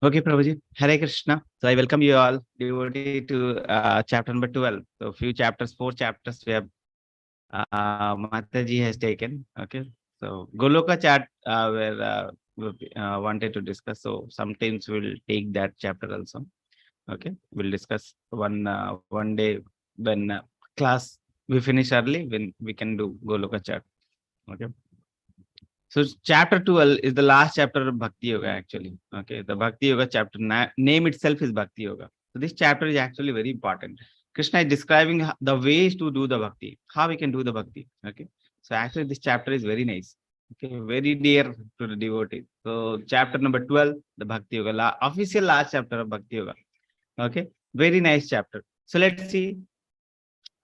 Okay, Prabhuji. Hare Krishna. So I welcome you all, devotee, to chapter number 12. So few chapters, four chapters we have Mataji has taken. Okay. So Goloka chat where we wanted to discuss. So sometimes we'll take that chapter also. Okay. We'll discuss one day when class we finish early, when we can do Goloka chat. Okay. So chapter 12 is the last chapter of Bhakti Yoga actually. Okay, the Bhakti Yoga chapter name itself is Bhakti Yoga. So this chapter is actually very important. Krishna is describing the ways to do the Bhakti, how we can do the Bhakti. Okay, so actually this chapter is very nice. Okay, very dear to the devotee. So chapter number 12, the Bhakti Yoga, official last chapter of Bhakti Yoga. Okay, very nice chapter. So let's see.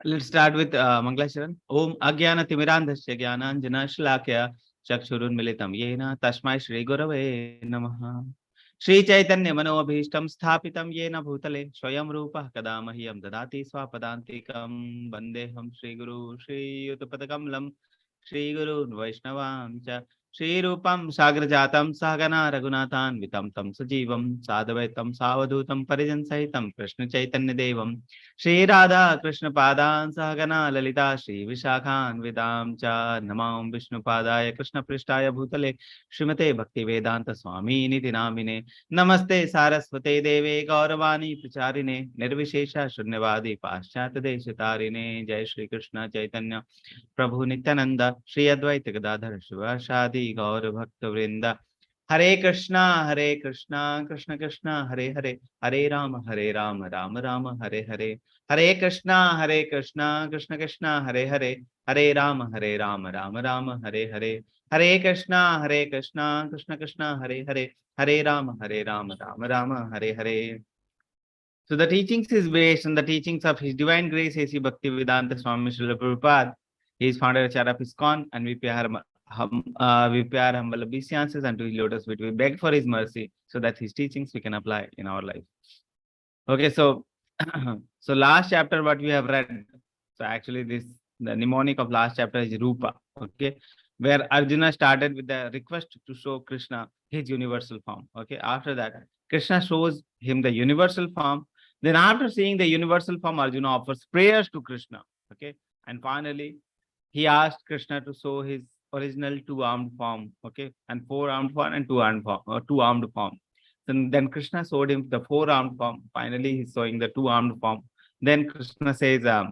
Let's start with Manglasharan. Om Agyana Timirandhasya Jnananjana Shlakya Chakshurunmilitam Yena Tasmai Shri Gurave Namaha. Shri Chaitanya Manobhishtam Sthapitam Yena Bhutale Swayam Rupa Kadamahyam Dadati Swapadantikam Bandeham Shri Guru Shri Yutupadakam Shri Guru Vaishnavam Cha Shri Rupam Sagrajatam Sagana Raghunathan Vitam Tam Sajivam Sadavaitam Savadutam Parijan Sahitam Krishna Chaitanya Devam Shri Radha Krishna Padan Sahagana Lalita Shri Vishakhan Vidam Cha Namam Vishnu Padaya Krishna Prishtaya Bhutale Srimate Bhakti Vedanta Swami Niti Namine Namaste Saraswate Deve Gauravani Pracharine Nirvishesha Shunyavadi Paschat Deshitarine Jai Shri Krishna Chaitanya Prabhu Nityananda Shri Advaita Gadadhar Shivashadi Gaur Bhakta Vrinda Hare Krishna, Krishna Krishna, Hare Hare, Hare Rama, Rama Rama, Hare Hare, Hare Krishna, Krishna Krishna, Hare Hare, Hare Rama, Rama Rama, Hare Hare, Hare Krishna, Krishna Krishna, Hare Hare, Hare Rama, Rama Rama, Hare Hare. So the teachings is based on the teachings of His Divine Grace A.C. Bhaktivedanta Swami Srila Prabhupada. He is founder and chair of ISKCON, and we pay our humble obeisances unto His lotus feet. We beg for His mercy so that His teachings we can apply in our life. Okay, so so last chapter what we have read. So actually the mnemonic of last chapter is Rupa. Okay, where Arjuna started with the request to show Krishna his universal form. Okay, after that Krishna shows him the universal form. Then after seeing the universal form, Arjuna offers prayers to Krishna. Okay, and finally he asked Krishna to show his original two-armed form. Okay, and four-armed form and two-armed form or two-armed form. Then Krishna showed him the four-armed form. Finally, he's showing the two-armed form. Then Krishna says that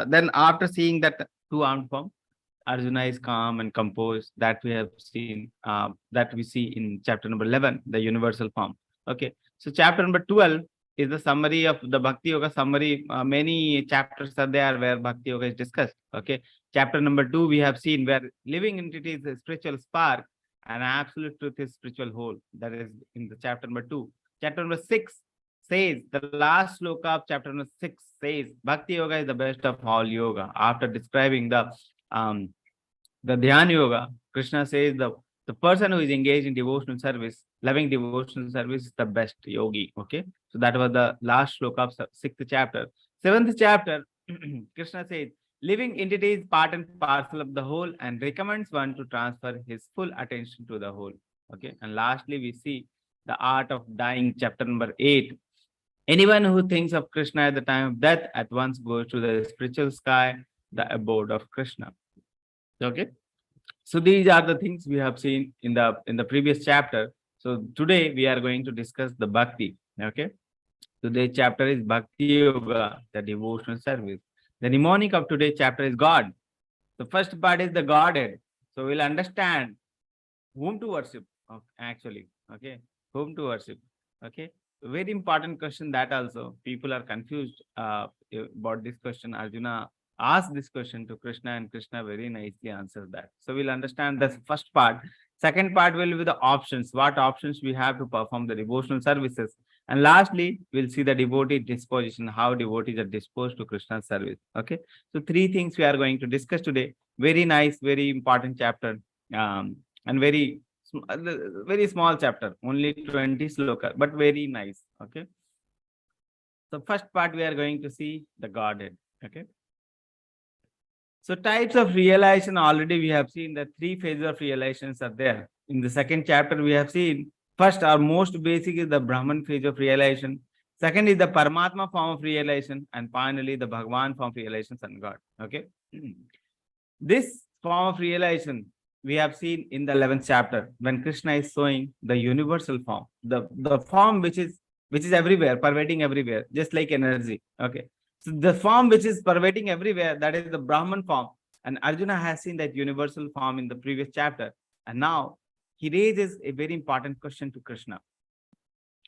then after seeing that two-armed form, Arjuna is calm and composed. That we have seen. That we see in chapter number 11, the universal form. Okay. So chapter number 12 is the summary of the Bhakti Yoga summary. Many chapters are there where Bhakti Yoga is discussed. Okay. Chapter number 2 we have seen where living entity is a spiritual spark and absolute truth is spiritual whole. That is in the chapter number 2. Chapter number 6 says, the last sloka of chapter number 6 says, Bhakti Yoga is the best of all yoga. After describing um, the Dhyan Yoga, Krishna says the person who is engaged in devotional service, loving devotional service is the best yogi. Okay. So that was the last sloka of 6th chapter. 7th chapter, Krishna says, living entity is part and parcel of the whole and recommends one to transfer his full attention to the whole. Okay. And lastly, we see the art of dying, chapter number 8. Anyone who thinks of Krishna at the time of death at once goes to the spiritual sky, the abode of Krishna. Okay. So these are the things we have seen in the previous chapter. So today we are going to discuss the bhakti. Okay. Today's chapter is Bhakti Yoga, the devotional service. The mnemonic of today's chapter is God. The first part is the Godhead. So we'll understand whom to worship. Actually, okay, whom to worship. Okay. Very important question that also people are confused about this question. Arjuna asked this question to Krishna and Krishna very nicely answers that. So we'll understand the first part. Second part will be the options. What options we have to perform the devotional services. And lastly, we'll see the devotee disposition, how devotees are disposed to Krishna's service. Okay. So three things we are going to discuss today. Very nice, very important chapter. And very small chapter, only 20 sloka, but very nice. Okay. So first part we are going to see the Godhead. Okay. So types of realization, already we have seen the three phases of realizations are there. In the second chapter, we have seen First or most basic is the Brahman phase of realization. Second is the Paramatma form of realization. And finally, the Bhagavan form of realization and God. Okay. This form of realization we have seen in the 11th chapter when Krishna is showing the universal form, the form which is everywhere, pervading everywhere, just like energy. Okay. So the form which is pervading everywhere, that is the Brahman form. And Arjuna has seen that universal form in the previous chapter. And now he raises a very important question to Krishna.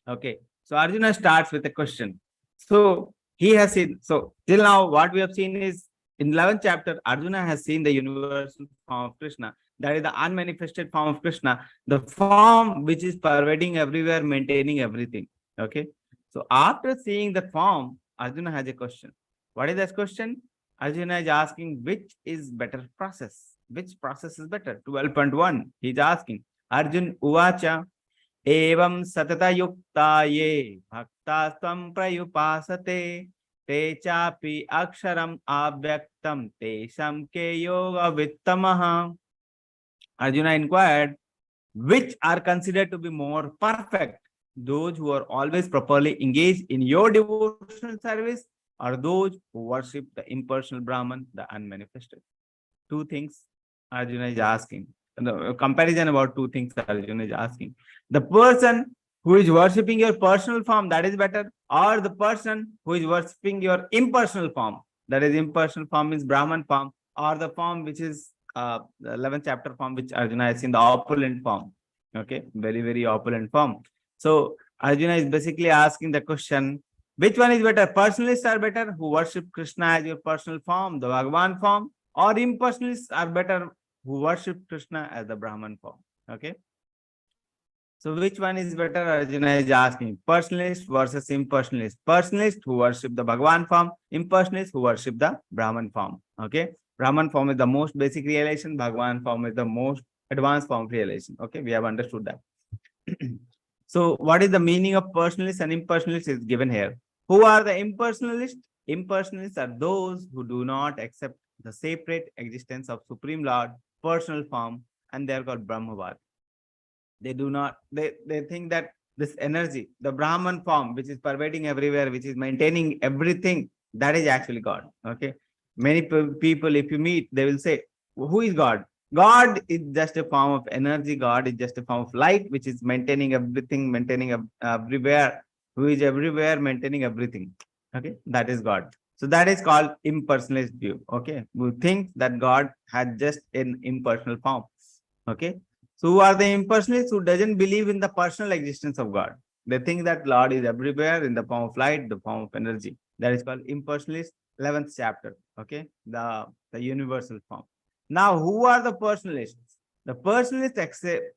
Okay. So Arjuna starts with a question. So he has seen, so till now, what we have seen is in 11th chapter, Arjuna has seen the universal form of Krishna. That is the unmanifested form of Krishna, the form which is pervading everywhere, maintaining everything. Okay. So after seeing that form, Arjuna has a question. What is that question? Arjuna is asking which is better process? Which process is better? 12.1. He's asking. Arjun Uvacha एवं सततयुक्ता ये भक्तास्त्वं प्रयुपासते ते चापि अक्षरम् अव्यक्तं तेषां के योगवित्तमः. Arjuna inquired, which are considered to be more perfect, those who are always properly engaged in your devotional service, or those who worship the impersonal Brahman, the unmanifested? Two things Arjuna is asking. The comparison about two things Arjuna is asking. The person who is worshipping your personal form, that is better, or the person who is worshipping your impersonal form, that is impersonal form is Brahman form, or the form which is the 11th chapter form, which Arjuna has seen, the opulent form. Okay, very, very opulent form. So Arjuna is basically asking the question, which one is better? Personalists are better, who worship Krishna as your personal form, the Bhagavan form, or impersonalists are better, who worship Krishna as the Brahman form. Okay. So which one is better? Arjuna is asking. Personalist versus impersonalist. Personalist who worship the Bhagavan form, impersonalist who worship the Brahman form. Okay. Brahman form is the most basic realization. Bhagavan form is the most advanced form of realization. Okay. We have understood that. So what is the meaning of personalist and impersonalist is given here. Who are the impersonalists? Impersonalists are those who do not accept the separate existence of Supreme Lord, personal form, and they are called Brahmavad. They do not, they think that this energy, the Brahman form, which is pervading everywhere, which is maintaining everything, that is actually God. Okay. Many people, if you meet, they will say, who is God? God is just a form of energy. God is just a form of light, which is maintaining everything, maintaining everywhere, who is everywhere, maintaining everything. Okay. That is God. So that is called impersonalist view. Okay. We think that God had just an impersonal form. Okay. So who are the impersonalists? Who doesn't believe in the personal existence of God. They think that Lord is everywhere in the form of light, the form of energy. That is called impersonalist, 11th chapter. Okay. The universal form. Now, who are the personalists? The personalists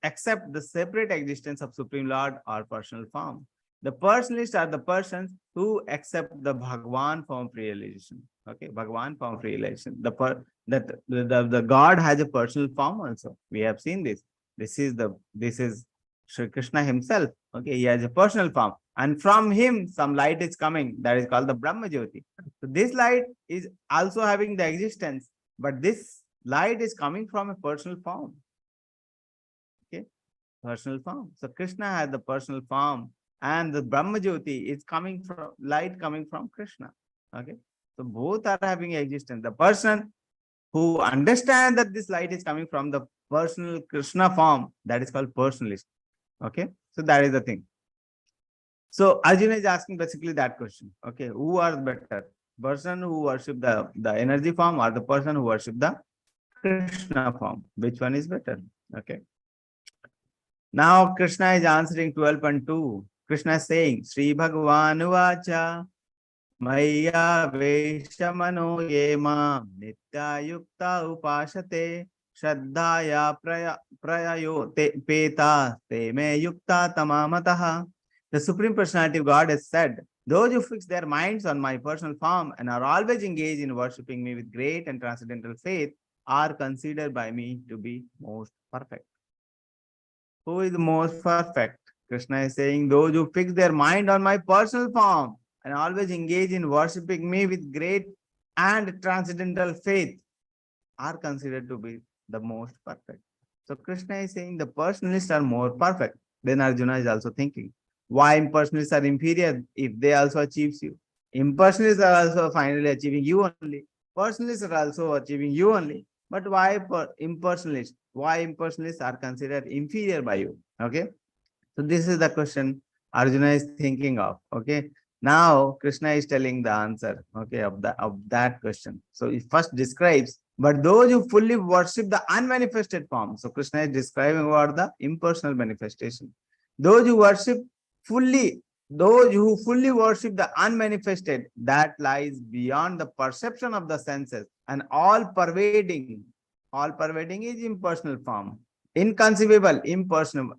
accept the separate existence of Supreme Lord or personal form. The personalists are the persons who accept the Bhagavan form of realization. Okay, Bhagavan form of realization. The God has a personal form also. We have seen this. This is Sri Krishna himself. Okay, he has a personal form, and from him some light is coming. That is called the Brahma Jyoti. So this light is also having the existence, but this light is coming from a personal form. Okay, personal form. So Krishna has the personal form, and the Brahma Jyoti is coming from light coming from Krishna. Okay, so both are having existence. The person who understands that this light is coming from the personal Krishna form, that is called personalist. Okay, so that is the thing. So Arjuna is asking basically that question. Okay, who are better? Person who worship the energy form or the person who worship the Krishna form? Which one is better? Okay. Now Krishna is answering 12.2. Krishna is saying, Sri Bhagavan Vacha Maya Veshamano Yema Nitya Yukta Upashate Shraddhaya Prayayo Peta Te Me Yukta Tamamataha. The Supreme Personality of God has said, those who fix their minds on my personal form and are always engaged in worshipping me with great and transcendental faith are considered by me to be most perfect. Who is the most perfect? Krishna is saying, those who fix their mind on my personal form and always engage in worshipping me with great and transcendental faith are considered to be the most perfect. So Krishna is saying the personalists are more perfect. Then Arjuna is also thinking, why impersonalists are inferior if they also achieves you? Impersonalists are also finally achieving you only. Personalists are also achieving you only. But why impersonalists? Why impersonalists are considered inferior by you? Okay. So this is the question Arjuna is thinking of. Okay. Now Krishna is telling the answer. Okay, of that question. So he first describes, but those who fully worship the unmanifested form. So Krishna is describing about the impersonal manifestation. Those who worship fully, those who fully worship the unmanifested, that lies beyond the perception of the senses and all pervading is impersonal form, inconceivable, impersonal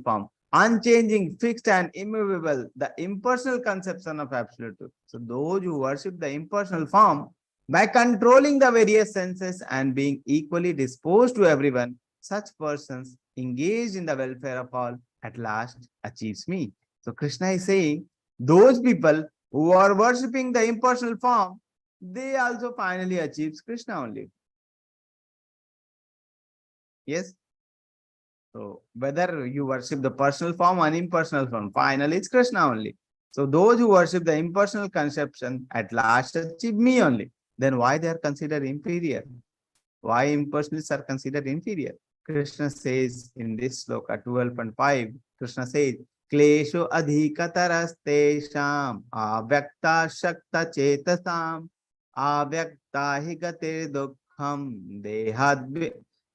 form, unchanging, fixed, and immovable, the impersonal conception of absolute truth. So those who worship the impersonal form by controlling the various senses and being equally disposed to everyone, such persons engaged in the welfare of all at last achieves me. So Krishna is saying those people who are worshipping the impersonal form, they also finally achieves Krishna only. Yes. So whether you worship the personal form or impersonal form, finally it's Krishna only. So those who worship the impersonal conception at last achieve me only. Then why they are considered inferior? Why impersonalists are considered inferior? Krishna says in this sloka 12.5, Krishna says, Klesho adhikatarastesham avyakta shakta chetasam avyakta hi gate dukkham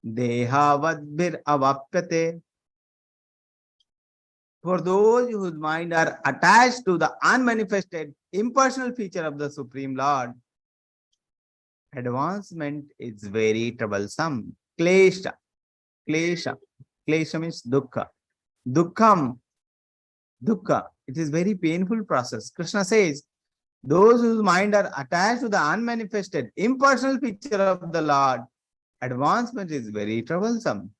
dehavadbir avapyate. For those whose mind are attached to the unmanifested impersonal feature of the Supreme Lord, advancement is very troublesome. Klesha, klesha, klesha means dukkha. Dukkham, dukkha. It is very painful process. Krishna says, those whose mind are attached to the unmanifested impersonal feature of the Lord, advancement is very troublesome.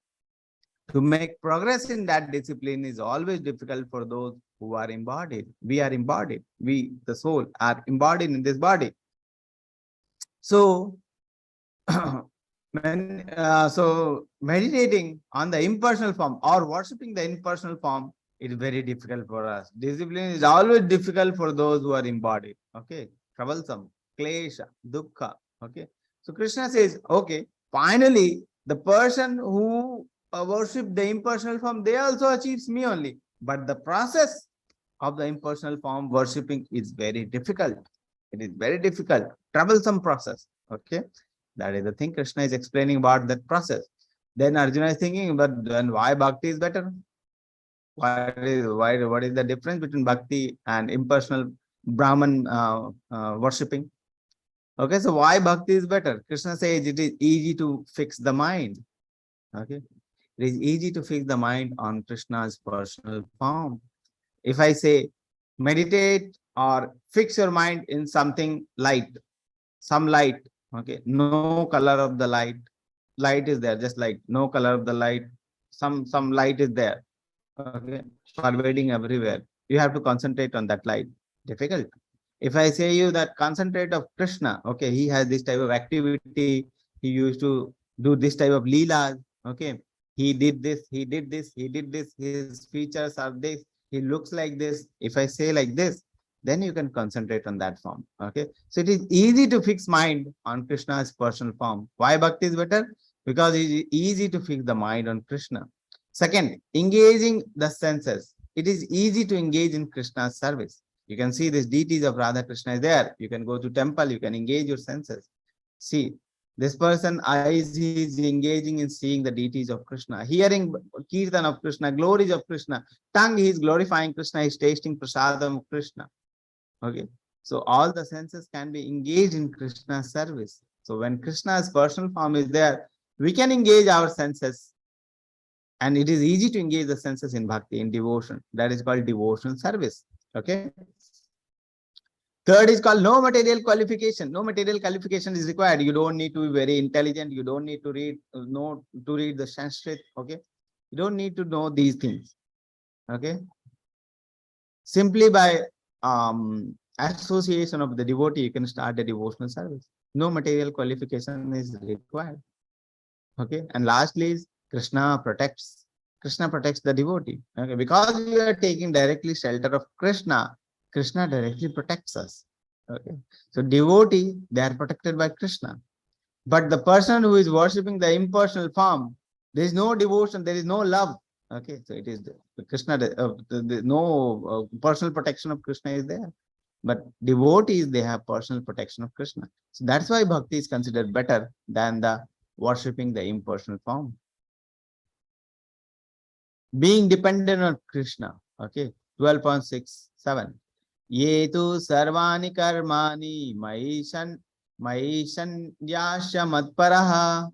To make progress in that discipline is always difficult for those who are embodied. We are embodied. We, the soul, are embodied in this body. So, so meditating on the impersonal form or worshipping the impersonal form is very difficult for us. Discipline is always difficult for those who are embodied. Okay, troublesome, klesha, dukkha. Okay, so Krishna says, okay, finally, the person who worship the impersonal form, they also achieves me only. But the process of the impersonal form worshipping is very difficult. It is very difficult, troublesome process. Okay, that is the thing Krishna is explaining about that process. Then Arjuna is thinking, but then why bhakti is better? What is the difference between bhakti and impersonal Brahman worshipping? Okay, so why bhakti is better? Krishna says it is easy to fix the mind. Okay, it is easy to fix the mind on Krishna's personal form. If I say meditate or fix your mind in something light, some light, okay, no color of the light is there, just like no color of the light, some light is there, okay, pervading everywhere. You have to concentrate on that light. Difficult. If I say you that concentrate of Krishna, okay, he has this type of activity, he used to do this type of leelas, okay, he did this, he did this, he did this, his features are this, he looks like this. If I say like this, then you can concentrate on that form. Okay, so it is easy to fix mind on Krishna's personal form. Why bhakti is better? Because it is easy to fix the mind on Krishna. Second, engaging the senses. It is easy to engage in Krishna's service. You can see these deities of Radha Krishna is there. You can go to temple, you can engage your senses. See, this person, eyes, he is engaging in seeing the deities of Krishna, hearing kirtan of Krishna, glories of Krishna. Tongue, he is glorifying Krishna, he is tasting prasadam of Krishna. Okay, so all the senses can be engaged in Krishna's service. So when Krishna's personal form is there, we can engage our senses. And it is easy to engage the senses in bhakti, in devotion. That is called devotional service. Okay. Third is called no material qualification. No material qualification is required. You don't need to be very intelligent. You don't need to read the Sanskrit. Okay. You don't need to know these things. Okay. Simply by association of the devotee, you can start a devotional service. No material qualification is required. Okay. And lastly is Krishna protects. Krishna protects the devotee. Okay, because we are taking directly shelter of Krishna, Krishna directly protects us. Okay, so devotee, they are protected by Krishna. But the person who is worshipping the impersonal form, there is no devotion, there is no love. Okay, so it is the Krishna, no personal protection of Krishna is there. But devotees, they have personal protection of Krishna. So that's why bhakti is considered better than the worshipping the impersonal form. Being dependent on Krishna. Okay, 12.67. Ye tu sarvani karmani maishan maishanyasya matparaha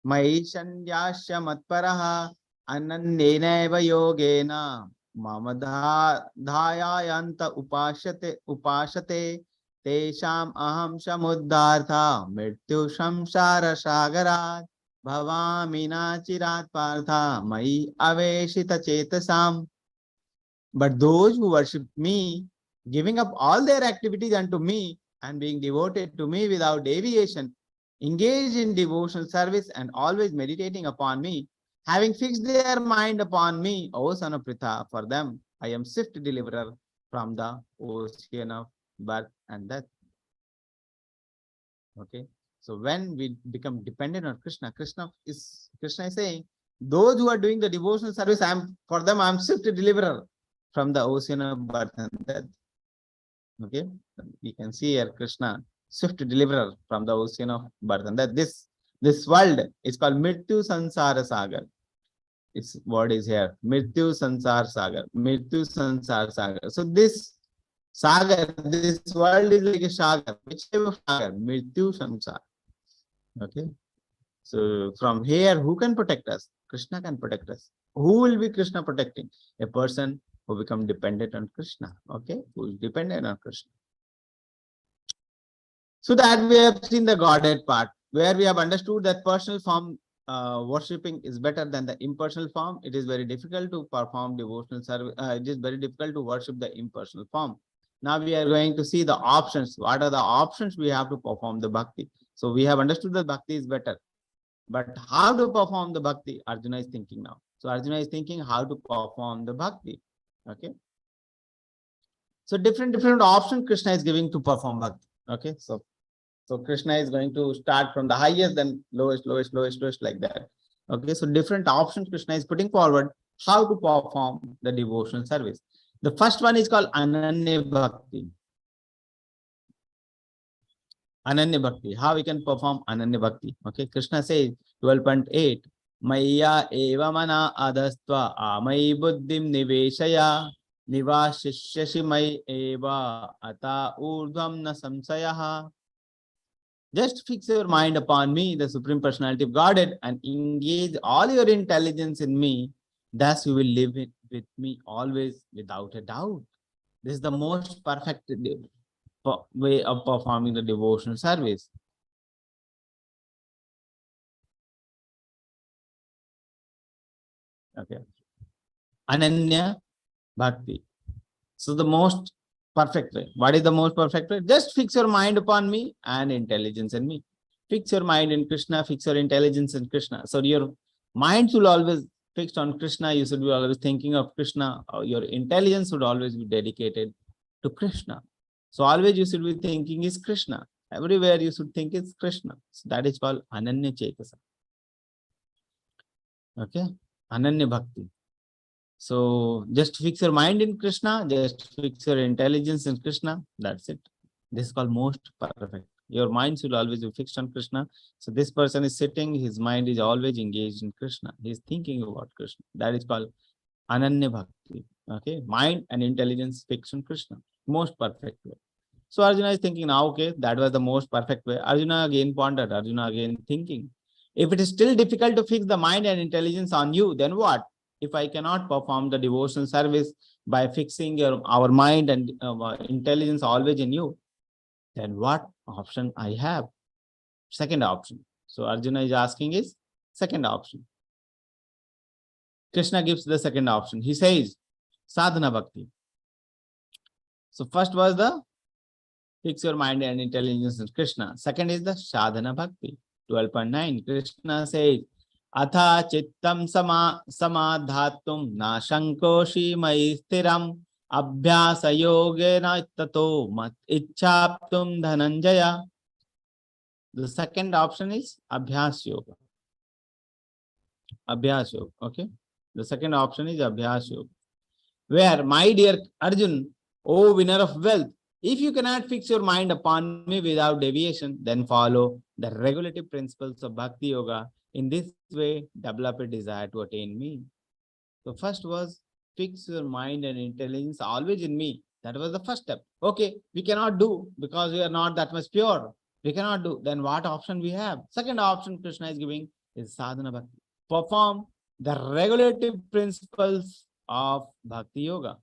maishanyasya matparaha anannenaiva yogena mamadhayayanta upashate tesham aham samuddartha mrityu samsara sagarat bhavamina chirat partha mai aveshita chetasam. But those who worship me, giving up all their activities unto me and being devoted to me without deviation, engaged in devotional service and always meditating upon me, having fixed their mind upon me, O son of Pritha, for them I am swift deliverer from the ocean of birth and death. Okay. So when we become dependent on Krishna, Krishna is saying, those who are doing the devotional service, for them I am swift deliverer from the ocean of birth and death. Okay, we can see here Krishna, swift deliverer from the ocean of birth and death. This world is called Mrityu Sansara Sagar. Its word is here, Mrityu Sansara Sagar. Mrityu Sansara Sagar. So this Sagar, this world is like a Sagar. Which type of Sagar? Mrityu Sansara. Okay. So from here, who can protect us? Krishna can protect us. Who will be Krishna protecting? A person who become dependent on Krishna. Okay, who is dependent on Krishna. So that we have seen the Godhead part, where we have understood that personal form worshipping is better than the impersonal form. It is very difficult to perform devotional service. It is very difficult to worship the impersonal form. Now we are going to see the options. What are the options we have to perform the bhakti? So we have understood that bhakti is better. But how to perform the bhakti? Arjuna is thinking now. So Arjuna is thinking how to perform the bhakti. Okay. So different options Krishna is giving to perform bhakti. Okay. So Krishna is going to start from the highest, then lowest, like that. Okay. So different options Krishna is putting forward how to perform the devotional service. The first one is called Ananya Bhakti. Ananya Bhakti. How we can perform Ananya Bhakti? Okay. Krishna says 12.8. Maya eva mana adhastva amai buddhim niveshaya nivashisyashi mai eva ata urdhvam na samsayaha. Just fix your mind upon me, the Supreme Personality of Godhead, and engage all your intelligence in me. Thus you will live with me always without a doubt. This is the most perfect way of performing the devotional service. Okay. Ananya Bhakti. So the most perfect way. What is the most perfect way? Just fix your mind upon me and intelligence in me. Fix your mind in Krishna, fix your intelligence in Krishna. So your mind should always fixed on Krishna. You should be always thinking of Krishna. Your intelligence should always be dedicated to Krishna. So always you should be thinking is Krishna. Everywhere you should think is Krishna. So that is called Ananya Chetasa. Okay. Ananya Bhakti. So just fix your mind in Krishna, just fix your intelligence in Krishna. That's it. This is called most perfect. Your mind should always be fixed on Krishna. So this person is sitting, his mind is always engaged in Krishna. He is thinking about Krishna. That is called Ananya Bhakti. Okay, mind and intelligence fixed on Krishna. Most perfect way. So Arjuna is thinking now, okay, that was the most perfect way. Arjuna again pondered, Arjuna again thinking. If it is still difficult to fix the mind and intelligence on you, then what? If I cannot perform the devotional service by fixing our mind and intelligence always in you, then what option I have? Second option. So Arjuna is asking is second option. Krishna gives the second option. He says sadhana bhakti. So first was the fix your mind and intelligence in Krishna. Second is the sadhana bhakti. 12.9. Krishna says Atha chittam samadhatum na shankoshi mai stiram abhyasa yogena tato mat ichhaptum dhananjaya. The second option is Abhyas Yoga. Abhyas Yoga. Okay. The second option is Abhyas Yoga. Where, my dear Arjun, O winner of wealth, if you cannot fix your mind upon me without deviation, then follow the regulative principles of Bhakti Yoga. In this way, develop a desire to attain me. So first was fix your mind and intelligence always in me. That was the first step. Okay, we cannot do because we are not that much pure. We cannot do. Then what option we have? Second option Krishna is giving is sadhana bhakti. Perform the regulative principles of Bhakti Yoga.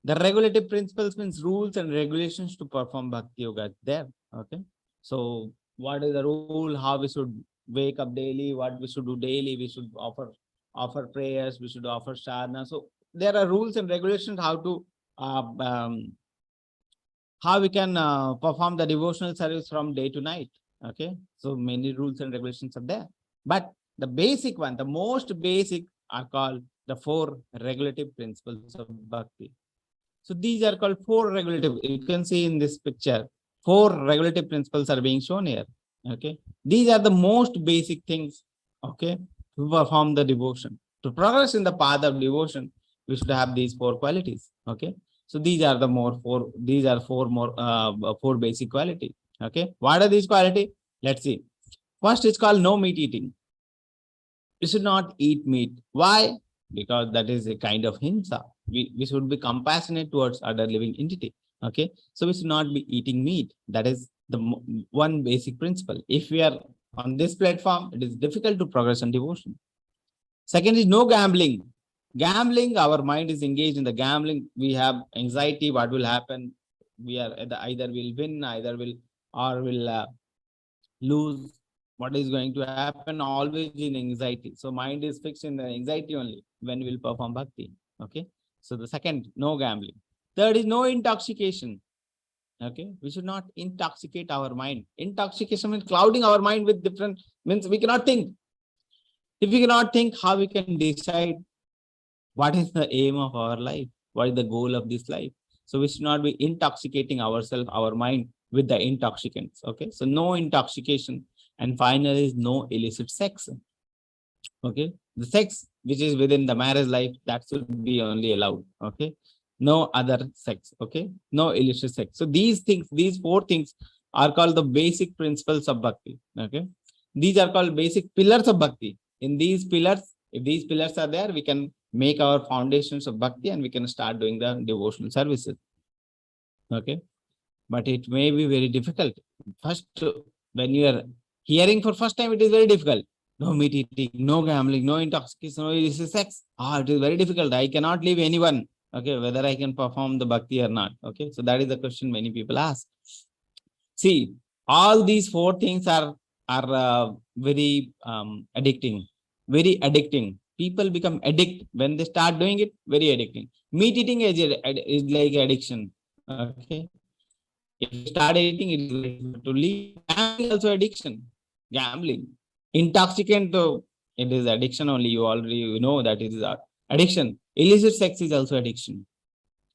The regulative principles means rules and regulations to perform Bhakti Yoga there. Okay. So what is the rule? How we should wake up daily? What we should do daily? We should offer prayers. We should offer sadhana. So there are rules and regulations how we can perform the devotional service from day to night. Okay. So many rules and regulations are there. But the basic one, the most basic are called the 4 regulative principles of Bhakti. So these are called 4 regulative. You can see in this picture, 4 regulative principles are being shown here. Okay. These are the most basic things. Okay. To perform the devotion. To progress in the path of devotion, we should have these 4 qualities. Okay. So these are the four basic qualities. Okay. What are these qualities? Let's see. First is called no meat eating. You should not eat meat. Why? Because that is a kind of himsa. We should be compassionate towards other living entity. Okay. So we should not be eating meat. That is the one basic principle. If we are on this platform, it is difficult to progress in devotion. Second is no gambling. Gambling, our mind is engaged in the gambling. We have anxiety. What will happen? We are either will win, either will lose. What is going to happen? Always in anxiety. So mind is fixed in the anxiety only when we will perform bhakti. Okay. So the second, no gambling. Third is no intoxication. Okay. We should not intoxicate our mind. Intoxication means clouding our mind with different, means we cannot think. If we cannot think, how we can decide what is the aim of our life? What is the goal of this life? So we should not be intoxicating ourselves, our mind with the intoxicants. Okay. So no intoxication. And finally is no illicit sex. Okay. The sex which is within the marriage life, that should be only allowed. Okay. No other sex. Okay. No illicit sex. So these things, these 4 things are called the basic principles of bhakti. Okay. These are called basic pillars of bhakti. In these pillars, if these pillars are there, we can make our foundations of bhakti and we can start doing the devotional services. Okay. But it may be very difficult. First, when you are hearing for first time, it is very difficult. No meat eating, no gambling, no intoxication, no illicit sex. It is very difficult. I cannot leave anyone. Okay, whether I can perform the bhakti or not. Okay, so that is the question many people ask. See, all these 4 things are very addicting. Very addicting. People become addict when they start doing it. Very addicting. Meat eating is like addiction. Okay. If you start eating, it is to leave. Gambling also addiction. Gambling. Intoxicant, though, it is addiction only. You already know that it is addiction. Illicit sex is also addiction.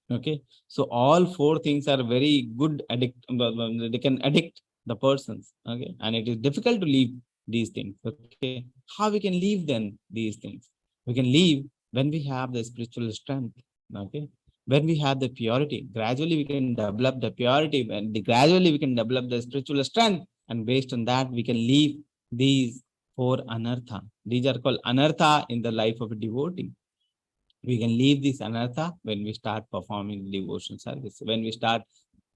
Okay. So all 4 things are very good they can addict the persons. Okay. And it is difficult to leave these things. Okay. How we can leave then these things? We can leave when we have the spiritual strength. Okay. When we have the purity, gradually we can develop the purity, and gradually we can develop the spiritual strength. And based on that, we can leave these 4 anartha. These are called anartha in the life of a devotee. We can leave this anartha when we start performing devotion service. When we start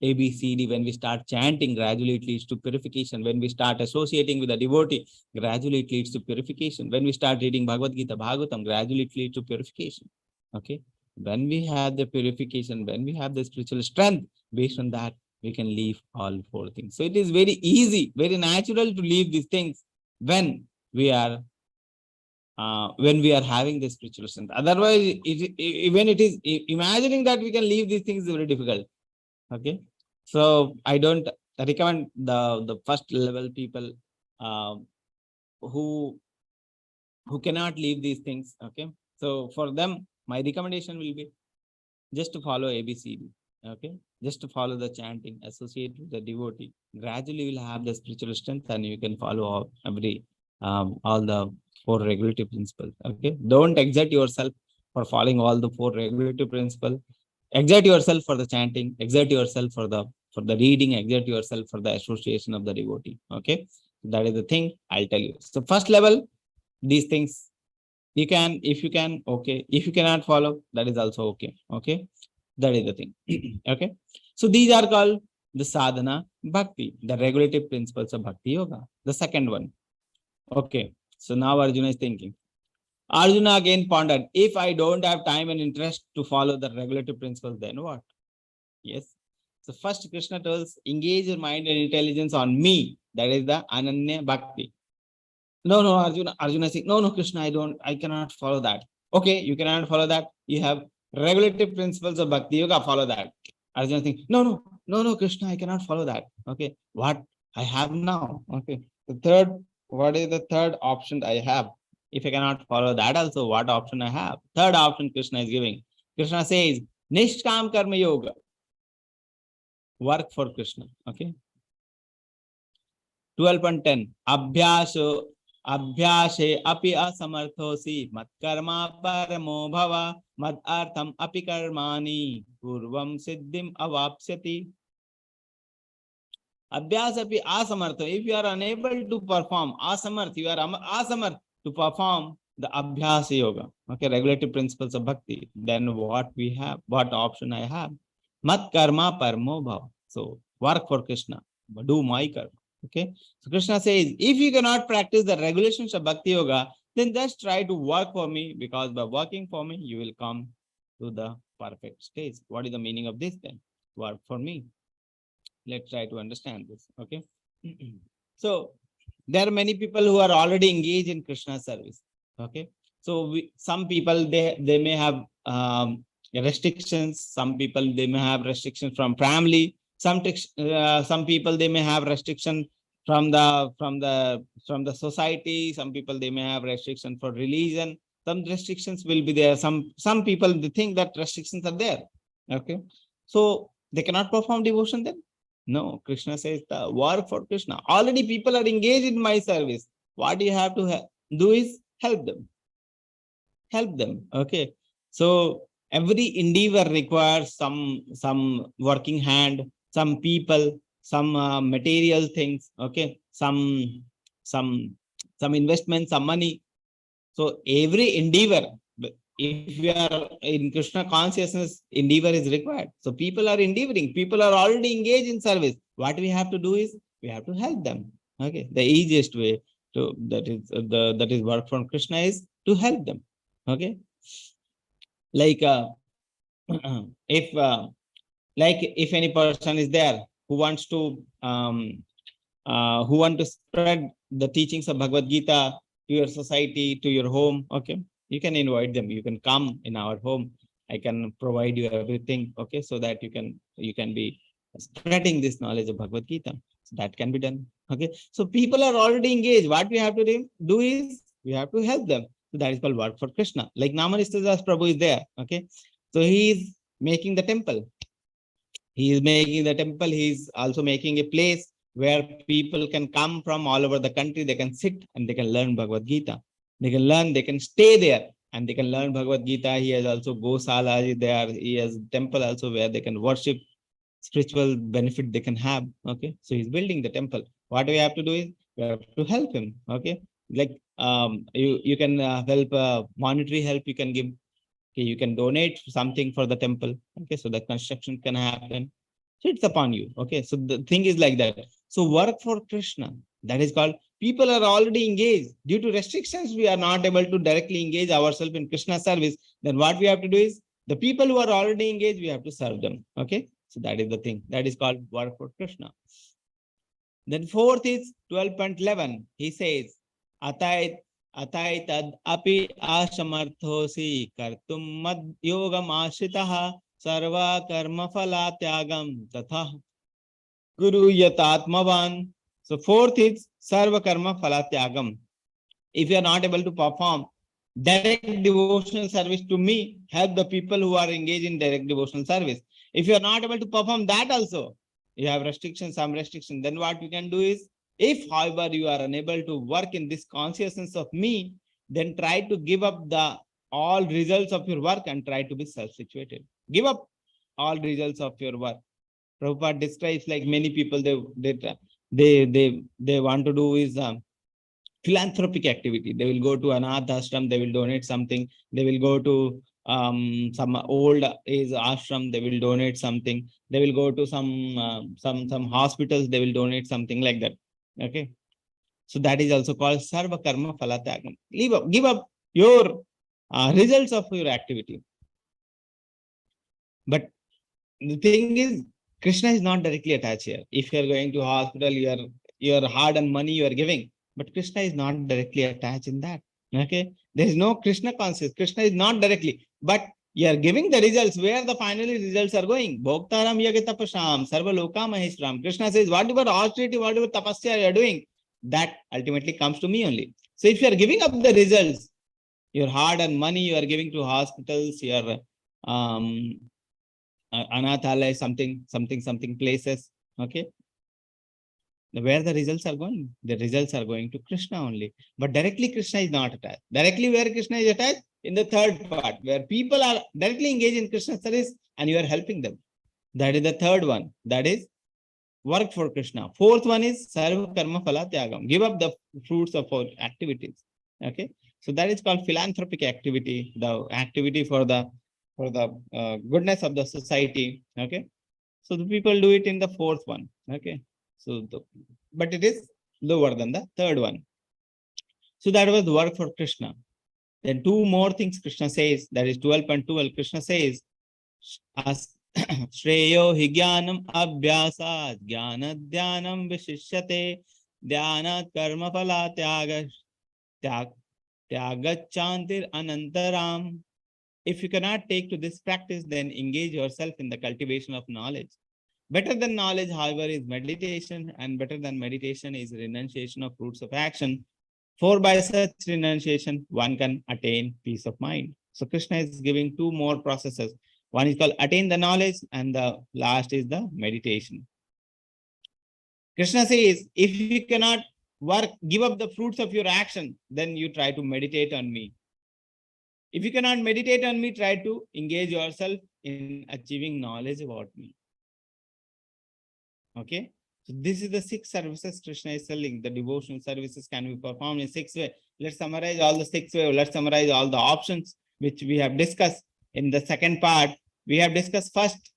ABCD, when we start chanting, gradually it leads to purification. When we start associating with a devotee, gradually it leads to purification. When we start reading Bhagavad Gita, Bhagavatam, gradually it leads to purification. Okay. When we have the purification, when we have the spiritual strength, based on that, we can leave all 4 things. So it is very easy, very natural to leave these things when we are having the spiritual strength. Otherwise, when it is imagining that we can leave these things is very difficult. Okay. So I don't recommend the first level people who cannot leave these things. Okay. So for them, my recommendation will be just to follow ABCD. Okay. Just to follow the chanting, associate with the devotee. Gradually you will have the spiritual strength and you can follow all the four regulative principles. Okay. Don't exert yourself for following all the four regulative principles. Exert yourself for the chanting, exert yourself for the reading, exert yourself for the association of the devotee. Okay. That is the thing I'll tell you. So first level, these things you can, if you can, okay. If you cannot follow, that is also okay. Okay. That is the thing. Okay. So these are called the sadhana bhakti, the regulative principles of bhakti yoga. The second one. Okay. So now Arjuna is thinking. Arjuna again pondered, if I don't have time and interest to follow the regulative principles, then what? Yes. So first Krishna tells, engage your mind and intelligence on me. That is the Ananya Bhakti. No, Arjuna is saying, no, Krishna, I cannot follow that. Okay, you cannot follow that. You have regulative principles of Bhakti Yoga, follow that. Arjuna is saying, no, Krishna, I cannot follow that. Okay, what I have now? Okay, what is the third option I have? If I cannot follow that also, what option I have? Third option Krishna is giving. Krishna says, Nishkam Karma Yoga. Work for Krishna. Okay. 12.10. Abhyashe api asamarthosi mad karma paramo bhava mad artham api karmani purvam siddhim avapsyati. Abhyas api asamartho. If you are unable to perform, asamarth, you are asamarth to perform the abhyas yoga, okay, regulative principles of bhakti, then what we have, what option I have? Mad karma paramo bhava. So work for Krishna, do my karma. Okay, so Krishna says, if you cannot practice the regulations of bhakti yoga, then just try to work for me, because by working for me, you will come to the perfect stage. What is the meaning of this then? Work for me. Let's try to understand this. Okay. So there are many people who are already engaged in Krishna service. Okay. So some people, they may have restrictions. Some people, they may have restrictions from family. Some people, they may have restriction from the society. Some people, they may have restriction for religion. Some restrictions will be there. Some people, they think that restrictions are there. Okay. So they cannot perform devotion then? No, Krishna says the work for Krishna. Already people are engaged in my service. What you have to do is help them. Help them. Okay. So every endeavor requires some working hand, some people, some material things. Okay. Some investment, some money. So every endeavor, if we are in Krishna consciousness, endeavor is required. So people are endeavoring. People are already engaged in service. What we have to do is we have to help them. Okay. The easiest way to that is work from Krishna is to help them. Okay. Like if any person is there who wants to spread the teachings of Bhagavad Gita to your society, to your home. Okay. You can invite them. You can come in our home. I can provide you everything. Okay. So that you can be spreading this knowledge of Bhagavad Gita. So that can be done. Okay. So people are already engaged. What we have to do is we have to help them. So that is called work for Krishna. Like Namanisthadas Prabhu is there. Okay. So he is making the temple. He is making the temple. He is also making a place where people can come from all over the country. They can sit and they can learn Bhagavad Gita. They can learn, they can stay there and they can learn Bhagavad Gita. He has also Gosala there. He has temple also where they can worship, spiritual benefit they can have. Okay. So he's building the temple. What we have to do is we have to help him. Okay. Like you can help, monetary help you can give. Okay. You can donate something for the temple. Okay. So the construction can happen. So it's upon you. Okay. So the thing is like that. So work for Krishna. That is called, people are already engaged. Due to restrictions, we are not able to directly engage ourselves in Krishna service. Then what we have to do is, the people who are already engaged, we have to serve them. Okay. So that is the thing. That is called work for Krishna. Then fourth is 12.11. He says, Atayat tad api asamarthosi kartum mad yogam ashitaha sarva karma phala tyagam tatha guru yatatmavan. So fourth is sarva karma phala tyagam. If you are not able to perform direct devotional service to me, help the people who are engaged in direct devotional service. If you are not able to perform that also, you have restrictions, some restrictions, then what you can do is, if however you are unable to work in this consciousness of me, then try to give up the all results of your work and try to be self-situated. Give up all results of your work. Prabhupada describes like many people they want to do is philanthropic activity. They will go to anath ashram, they will donate something. They will go to some old age ashram, they will donate something. They will go to some hospitals, they will donate something like that. Okay. So that is also called sarva karma phalatyagam. Give up your results of your activity. But the thing is, Krishna is not directly attached here. If you are going to hospital, your hard and money you are giving, but Krishna is not directly attached in that. Okay, there is no Krishna conscious. Krishna is not directly, but you are giving the results. Where the finally results are going? Bhoktaram yagatapasham sarva loka maheshram. Krishna says, whatever austerity, whatever tapasya you are doing, that ultimately comes to me only. So if you are giving up the results, your hard and money you are giving to hospitals, your anathalaya, something places. Okay, where the results are going? The results are going to Krishna only. But directly Krishna is not attached. Directly where Krishna is attached? In the third part, where people are directly engaged in Krishna service and you are helping them. That is the third one. That is work for Krishna. Fourth one is sarva karma phala tyagam. Give up the fruits of our activities. Okay, so that is called philanthropic activity, the activity for the goodness of the society. Okay, so the people do it in the fourth one. Okay, so but it is lower than the third one. So that was work for Krishna. Then two more things Krishna says, that is 12.12. Krishna says, Shreyo hi jnanam abhyasat jnana dhyanam vishishyate dhyanat karma phala tyagachantir anantaram. If you cannot take to this practice, then engage yourself in the cultivation of knowledge. Better than knowledge, however, is meditation, and better than meditation is renunciation of fruits of action. For by such renunciation, one can attain peace of mind. So Krishna is giving two more processes. One is called attain the knowledge, and the last is the meditation. Krishna says, if you cannot work, give up the fruits of your action, then you try to meditate on me. If you cannot meditate on me, try to engage yourself in achieving knowledge about me. Okay, so this is the 6 services Krishna is selling. The devotional services can be performed in 6 ways. Let's summarize all the 6 ways. Let's summarize all the options which we have discussed in the second part. We have discussed first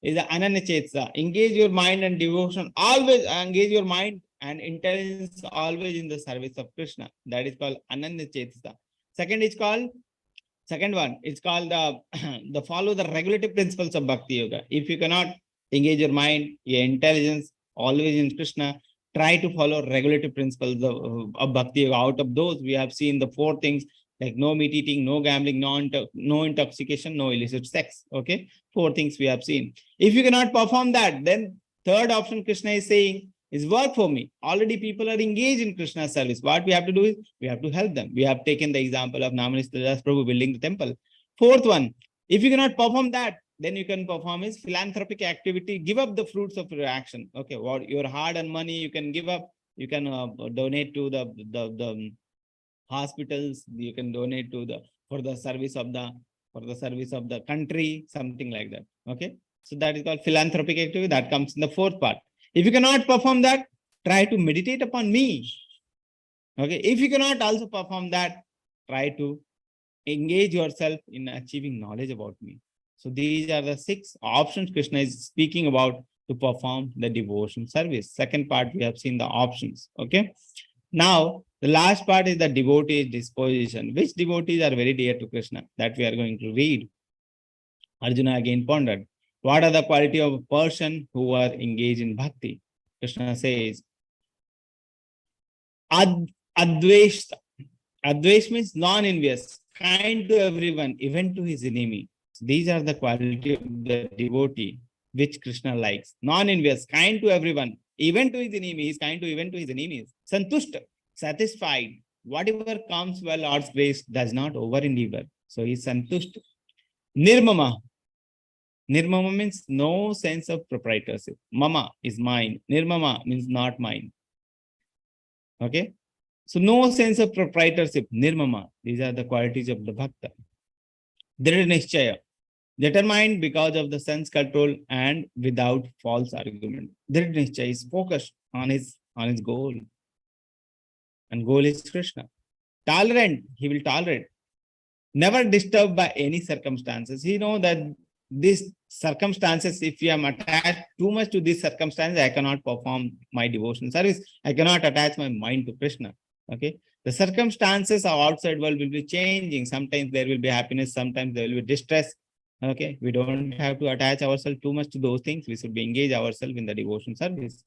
is the ananyachetsa. Engage your mind and devotion. Always engage your mind and intelligence always in the service of Krishna. That is called ananyachetsa. Second one, it's called the follow the regulative principles of Bhakti Yoga. If you cannot engage your mind, your intelligence always in Krishna, try to follow regulative principles of Bhakti Yoga. Out of those, we have seen the 4 things like no meat eating, no gambling, no intoxication, no illicit sex. Okay, 4 things we have seen. If you cannot perform that, then third option Krishna is saying is work for me. Already people are engaged in Krishna's service. What we have to do is we have to help them. We have taken the example of Namanista Das Prabhu building the temple. Fourth one, if you cannot perform that, then you can perform is philanthropic activity. Give up the fruits of your action. Okay, what your hard-earned money you can give up. You can donate to the hospitals. You can donate to for the service of the country, something like that. Okay, so that is called philanthropic activity. That comes in the 4th part. If you cannot perform that, try to meditate upon me. Okay, if you cannot also perform that, try to engage yourself in achieving knowledge about me. So these are the 6 options Krishna is speaking about to perform the devotion service. Second part, we have seen the options. Okay, now the last part is the devotee disposition. Which devotees are very dear to Krishna? That we are going to read. Arjuna again pondered. What are the quality of a person who are engaged in bhakti? Krishna says, Advesh. Advesh means non-envious, kind to everyone, even to his enemy. These are the quality of the devotee which Krishna likes. Non-envious, kind to everyone, even to his enemy. He is kind to even to his enemies. Santushta, satisfied whatever comes by Lord's grace does not over endeavor. So he is santusht. Nirmama. Nirmama means no sense of proprietorship. Mama is mine. Nirmama means not mine. Okay. So no sense of proprietorship. Nirmama. These are the qualities of the bhakta. Dridha nishchaya. Determined because of the sense control and without false argument. Dridha nishchaya is focused on his goal. And goal is Krishna. Tolerant. He will tolerate. Never disturbed by any circumstances. He knows that these circumstances, if I am attached too much to these circumstances, I cannot perform my devotion service. I cannot attach my mind to Krishna. Okay. The circumstances of outside world will be changing. Sometimes there will be happiness. Sometimes there will be distress. Okay. We don't have to attach ourselves too much to those things. We should be engage ourselves in the devotion service.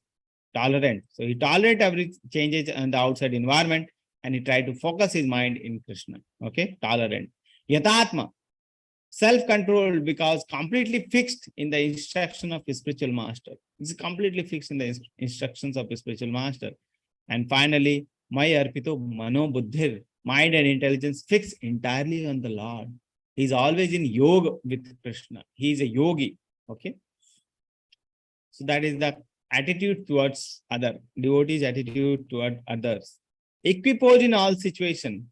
Tolerant. So he tolerate every changes in the outside environment and he tried to focus his mind in Krishna. Okay. Tolerant. Yatatma. Self-controlled because completely fixed in the instruction of his spiritual master. It's completely fixed in the instructions of his spiritual master. And finally, Maya Arpito Mano Buddhir, mind and intelligence fixed entirely on the Lord. He's always in yoga with Krishna. He is a yogi. Okay. So that is the attitude towards other, devotees' attitude toward others. Equipoise in all situations.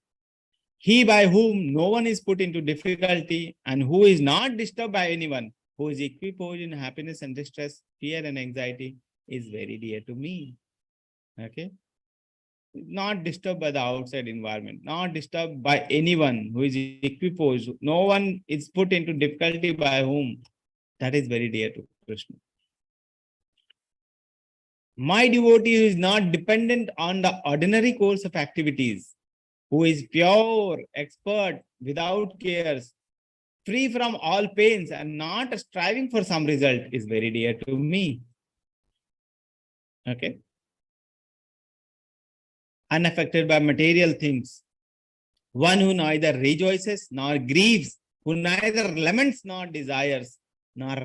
He by whom no one is put into difficulty and who is not disturbed by anyone, who is equipoised in happiness and distress, fear and anxiety, is very dear to me. Okay. Not disturbed by the outside environment, not disturbed by anyone who is equipoised. No one is put into difficulty by whom. That is very dear to Krishna. My devotee who is not dependent on the ordinary course of activities, who is pure, expert, without cares, free from all pains and not striving for some result, is very dear to me. Okay. Unaffected by material things. One who neither rejoices nor grieves, who neither laments nor desires, nor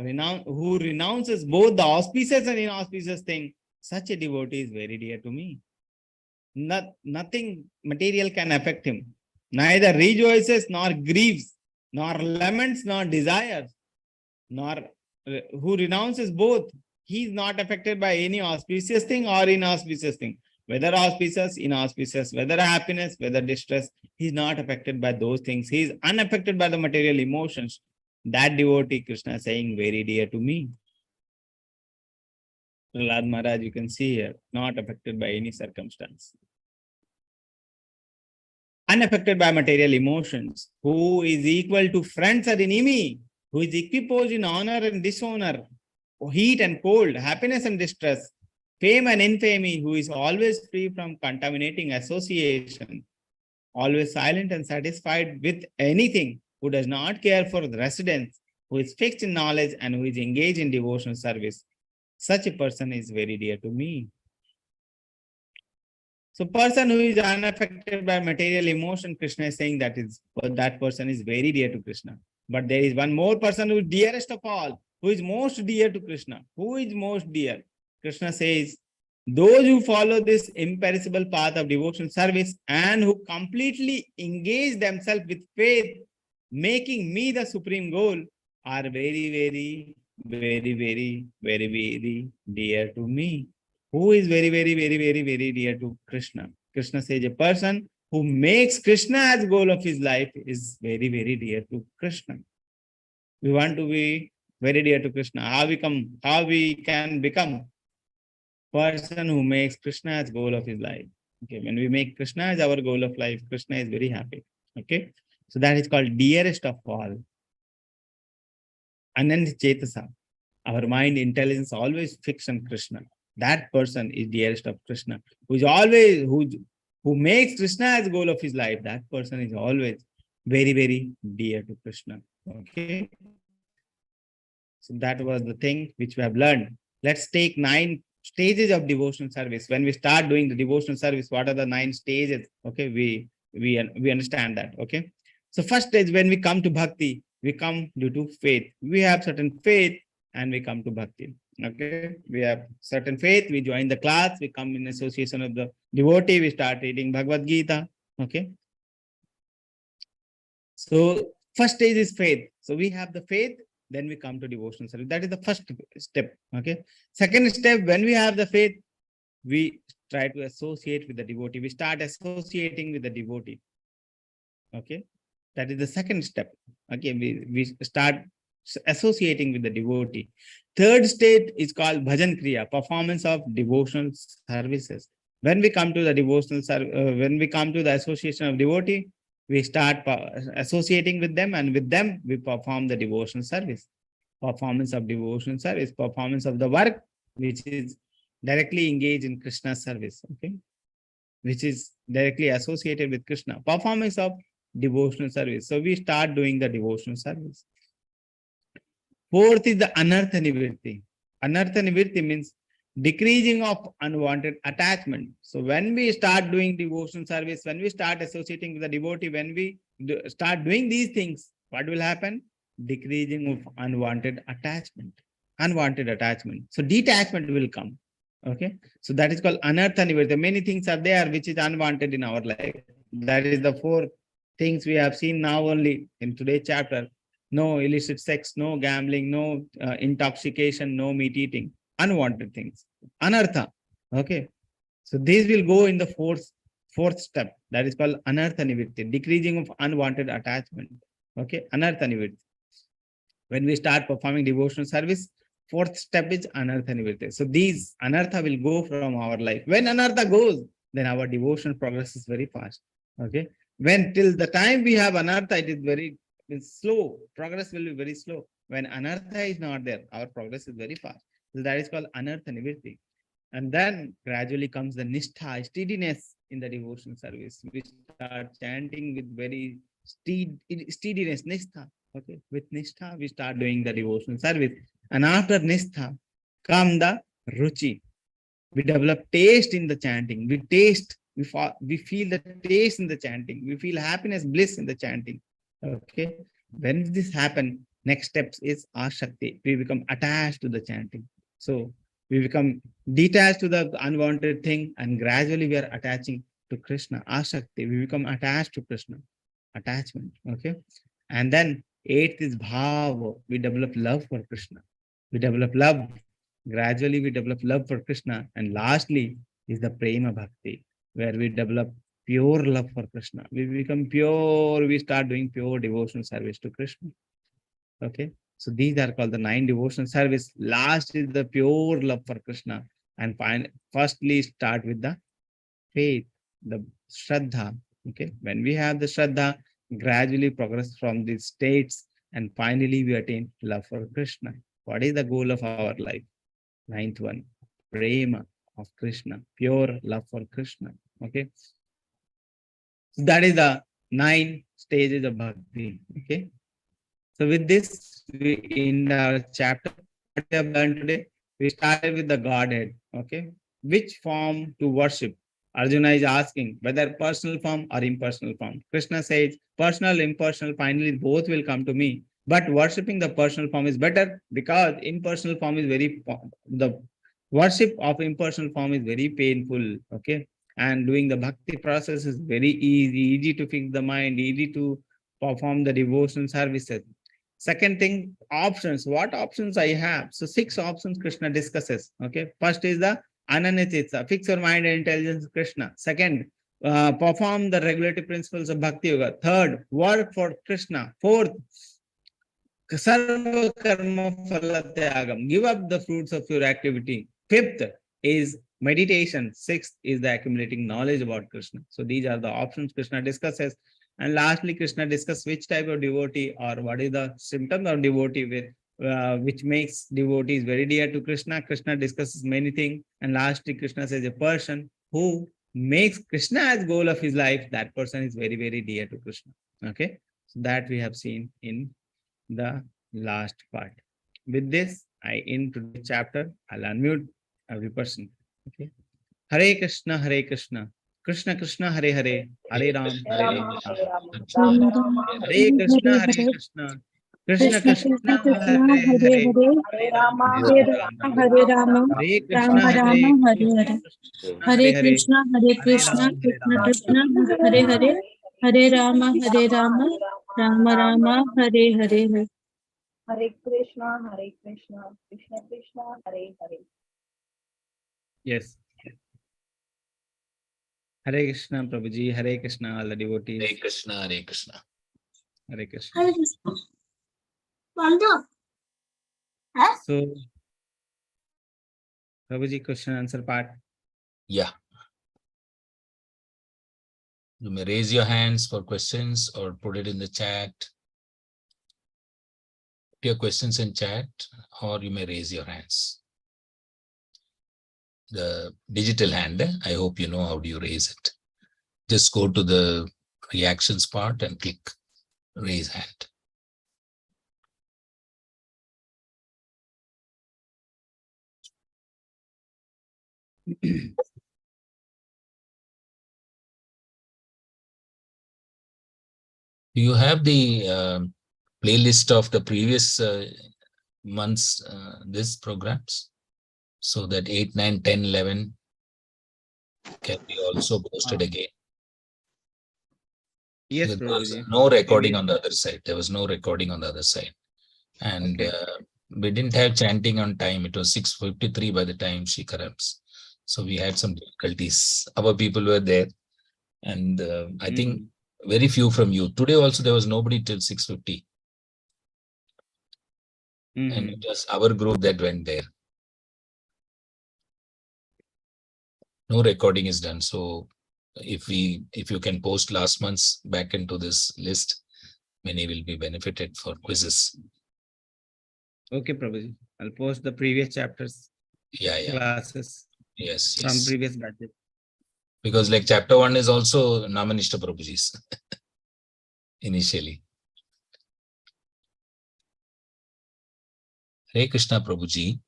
who renounces both the auspicious and inauspicious thing. Such a devotee is very dear to me. Nothing material can affect him. Neither rejoices nor grieves, nor laments nor desires, nor who renounces both. He is not affected by any auspicious thing or inauspicious thing. Whether auspicious, inauspicious, whether happiness, whether distress, he is not affected by those things. He is unaffected by the material emotions. That devotee, Krishna is saying, very dear to me. Prahlad Maharaj, you can see here, not affected by any circumstance. Unaffected by material emotions, who is equal to friends or enemy, who is equipoised in honor and dishonor, heat and cold, happiness and distress, fame and infamy, who is always free from contaminating association, always silent and satisfied with anything, who does not care for the residence, who is fixed in knowledge and who is engaged in devotional service. Such a person is very dear to me. So person who is unaffected by material emotion, Krishna is saying that person is very dear to Krishna. But there is one more person who is dearest of all, who is most dear to Krishna. Who is most dear? Krishna says, those who follow this imperishable path of devotional service and who completely engage themselves with faith, making me the supreme goal, are very, very, very, very, very, very dear to me. Who is very, very, very, very, very dear to Krishna? Krishna says a person who makes Krishna as goal of his life is very, very dear to Krishna. We want to be very dear to Krishna. How we can become person who makes Krishna as goal of his life. Okay, when we make Krishna as our goal of life, Krishna is very happy. Okay, so that is called dearest of all. Anand Chetasa, our mind intelligence always fixed on Krishna. That person is dearest of Krishna, who is always who makes Krishna as goal of his life. That person is always very, very dear to Krishna. Okay, so that was the thing which we have learned. Let's take 9 stages of devotional service. When we start doing the devotional service, what are the 9 stages? Okay, we understand that. Okay, so first stage, when we come to bhakti, we come due to faith. We have certain faith and we come to bhakti. Okay, we have certain faith, we join the class, we come in association of the devotee, we start reading Bhagavad Gita. Okay. So first stage is faith. So we have the faith, then we come to devotional service. That is the first step. Okay. Second step, when we have the faith, we try to associate with the devotee. We start associating with the devotee. Okay. That is the second step. Okay. We start associating with the devotee. Third state is called bhajan kriya, performance of devotional services. When we come to the when we come to the association of devotee, we start associating with them, and with them we perform the devotional service. Performance of devotional service, performance of the work which is directly engaged in Krishna's service. Okay, which is directly associated with Krishna. Performance of devotional service. So we start doing the devotional service. Fourth is the anartha nivritti. Anartha nivritti means decreasing of unwanted attachment. So when we start doing devotional service, when we start associating with the devotee, when we start doing these things, what will happen? Decreasing of unwanted attachment. Unwanted attachment. So detachment will come. Okay. So that is called anartha nivritti. Many things are there which is unwanted in our life. That is the four things we have seen now only in today's chapter. No illicit sex, no gambling, no intoxication, no meat eating, unwanted things, anartha. Okay, so these will go in the fourth step. That is called anartha nivritti, decreasing of unwanted attachment. Okay, anartha nivritti. When we start performing devotional service, fourth step is anartha nivritti. So these anartha will go from our life. When anartha goes, then our devotional progress is very fast. Okay, when till the time we have anartha, it is very slow. Progress will be very slow. When anartha is not there, our progress is very fast. So that is called anartha nivritti. And then gradually comes the nishtha, steadiness in the devotional service. We start chanting with very steadiness, nishtha. Okay, with nishtha, we start doing the devotional service. And after nishtha, come the ruchi. We develop taste in the chanting. We taste, we feel the taste in the chanting. We feel happiness, bliss in the chanting. Okay. When this happens, next steps is ashakti. We become attached to the chanting. So we become detached to the unwanted thing, and gradually we are attaching to Krishna. Ashakti. We become attached to Krishna. Attachment. Okay. And then eighth is bhava. We develop love for Krishna. We develop love. Gradually we develop love for Krishna. And lastly is the prema bhakti, where we develop pure love for Krishna. We become pure, we start doing pure devotional service to Krishna. Okay. So these are called the 9 devotional service. Last is the pure love for Krishna. And firstly start with the faith, the shraddha. Okay. When we have the shraddha, gradually progress from these states, and finally we attain love for Krishna. What is the goal of our life? 9th one, prema of Krishna, pure love for Krishna. Okay. That is the 9 stages of bhakti. Okay. So with this, we end our chapter. What we have learned today, we started with the Godhead. Okay. Which form to worship? Arjuna is asking whether personal form or impersonal form. Krishna says personal, impersonal, finally both will come to me. But worshipping the personal form is better, because impersonal form is the worship of impersonal form is very painful. Okay. And doing the bhakti process is very easy to fix the mind, easy to perform the devotional services. Second thing, options. What options I have? So 6 options Krishna discusses. Okay. First is the ananyatitsa, fix your mind and intelligence, Krishna. Second, perform the regulative principles of bhakti yoga. Third, work for Krishna. Fourth, sarva karma phalatyagam, give up the fruits of your activity. Fifth is meditation. Sixth is the accumulating knowledge about Krishna. So these are the options Krishna discusses. And lastly, Krishna discusses which type of devotee, or what is the symptom of devotee with which makes devotees very dear to Krishna. Krishna discusses many things. And lastly, Krishna says a person who makes Krishna as goal of his life, that person is very, very dear to Krishna. Okay. So that we have seen in the last part. With this, I end today's chapter. I'll unmute every person. Okay. Hare Krishna, Hare Krishna. Krishna Krishna, Hare Hare. Hare Ram, Hare Ram. Hare Krishna, Hare Krishna. Krishna Krishna Krishna, Krishna Hare Hare Hare, Hare, Hare Rama, Hare Hare Rama Rama, Hare Rama, Hare Rama Krishna, Rama Hare Hare Krishna, Hare, Krishna Hare Hare Hare, Krishna Hare Hare Krishna, Rama, Hare Krishna Rama. Krishna Hare Hare, Hare Rama Hare Rama, Rama Rama Hare Hare. Hare Krishna, Krishna Krishna, Hare Hare. Yes. Hare Krishna, Prabhuji, Hare Krishna, all the devotees. Hare Krishna, Hare Krishna. Hare Krishna. So, Prabhuji, question answer part. Yeah. You may raise your hands for questions or put it in the chat. Put your questions in chat, or you may raise your hands. The digital hand, I hope you know how do you raise it. Just go to the reactions part and click raise hand. Do you have the playlist of the previous months, this programs? So that 8, 9, 10, 11 can be also posted again. Yes, Because there was Prabhuji. no recording Maybe. on the other side. There was no recording on the other side. And Okay. we didn't have chanting on time. It was 6:53 by the time she comes. So we had some difficulties. Our people were there. And I think very few from you. Today also there was nobody till 6:50. And it was our group that went there. No recording is done. So if you can post last month's back into this list, many will be benefited for quizzes. Okay, Prabhuji. I'll post the previous chapters, Yeah. classes Yes. from previous batches. Because like chapter 1 is also Namanishta Prabhuji's initially. Hare Krishna Prabhuji,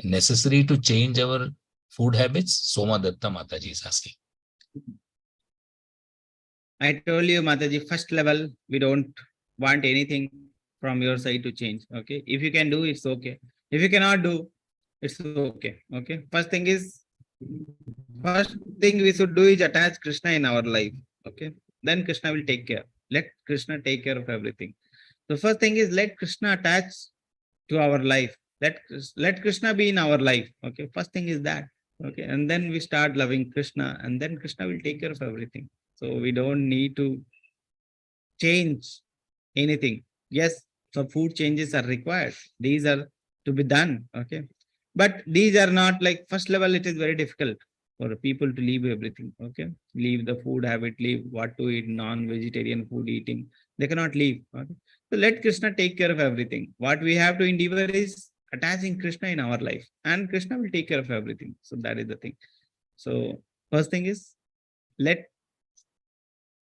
necessary to change our food habits? Soma Datta Mataji is asking. I told you, Mataji, first level, we don't want anything from your side to change. Okay. If you can do, it's okay. If you cannot do, it's okay. Okay. First thing we should do is attach Krishna in our life. Okay. Then Krishna will take care. Let Krishna take care of everything. The first thing is let Krishna attach to our life. Let Krishna be in our life. Okay. First thing is that. Okay. And then we start loving Krishna, and then Krishna will take care of everything. So we don't need to change anything. Yes, some food changes are required. These are to be done. Okay. But these are not like first level, it is very difficult for people to leave everything. Okay. Leave the food habit, leave what to eat, non-vegetarian food eating. They cannot leave. Okay. So let Krishna take care of everything. What we have to endeavor is attaching Krishna in our life, and Krishna will take care of everything. So that is the thing. So first thing is let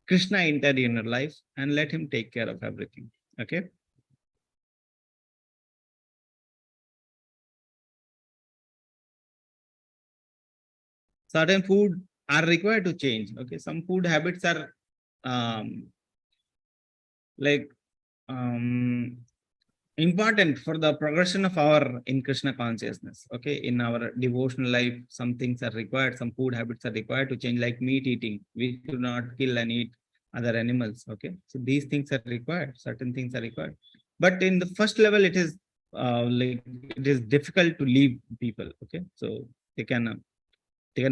Krishna enter in your life and let him take care of everything. Okay. Certain food are required to change. Okay. Some food habits are like important for the progression of our in Krishna consciousness. Okay. In our devotional life, some things are required. Some food habits are required to change, like meat eating. We do not kill and eat other animals. Okay. So these things are required. Certain things are required. But in the first level, it is like it is difficult to leave people. Okay. So they can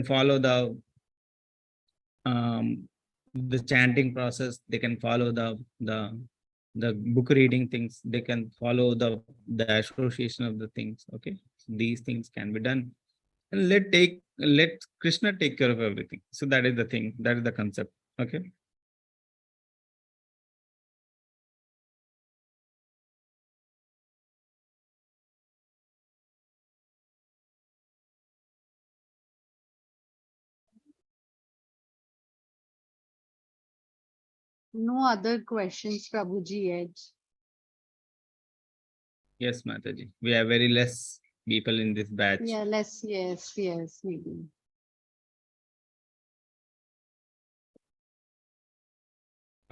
follow the chanting process. They can follow the book reading things. They can follow the association of the things. Okay. So these things can be done, and let Krishna take care of everything. So that is the thing. That is the concept. Okay. No other questions, Prabhuji, yet. Yes, Mataji. We have very less people in this batch. Yeah, yes, maybe.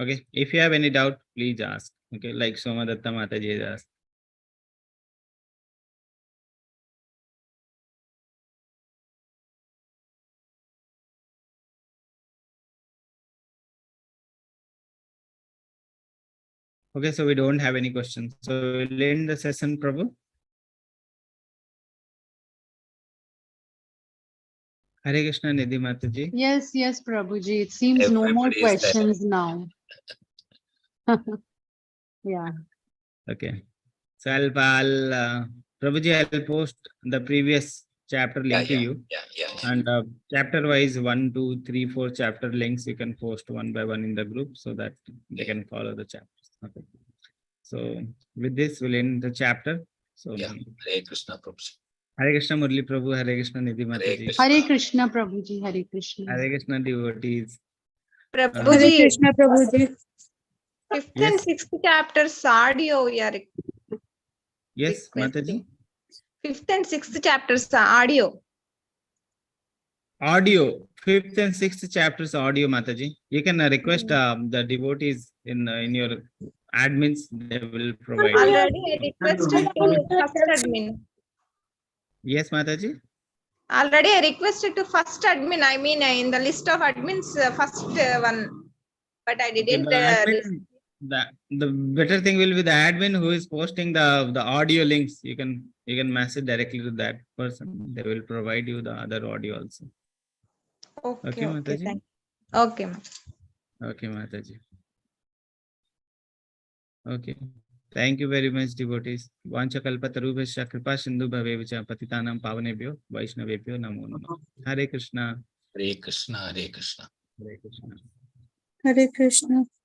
Okay. If you have any doubt, please ask. Okay, like Somadatta Mataji has asked. Okay, so we don't have any questions. So we'll end the session, Prabhu. Hare Krishna, Nidhi Mataji. Yes, yes, Prabhuji. It seems no more Everybody is there. questions now. Yeah. Okay. So I'll Prabhuji, I'll post the previous chapter link to you. Yeah. And chapter wise 1, 2, 3, 4 chapter links you can post one by one in the group so that they can follow the chapters. Okay. So with this we'll end the chapter. So Yeah. Hare Krishna, Prabhuji. Hare Krishna Murli Prabhu, Hare Krishna Nidhi Mataji, Krishna. Hare Krishna, Prabhuji. Hare Krishna. Hare Krishna devotees. Hare Prabhuji, Krishna Prabhuji. 5th Yes. and 6th chapters audio we are Yes, Mataji. requesting. 5th and 6th chapters audio. Audio, 5th and 6th chapters audio, Mataji. You can request the devotees in your admins, they will provide. Already I requested to first admin. Yes, Mataji. Already I requested to first admin. I mean, in the list of admins, first one. But I Okay, didn't. the admin, the better thing will be the admin who is posting the audio links. You can message directly to that person. They will provide you the other audio also. Okay, Mataji. thank you. Okay, ma'am. Okay, Mataji. Okay. Thank you very much, devotees. Vancha kalpatarubhasya kripa sindhu bhavevacha patitanam pavanebhyo vaishnavebhyo namo namah. Hare Krishna. Hare Krishna, Hare Krishna. Hare Krishna. Hare Krishna.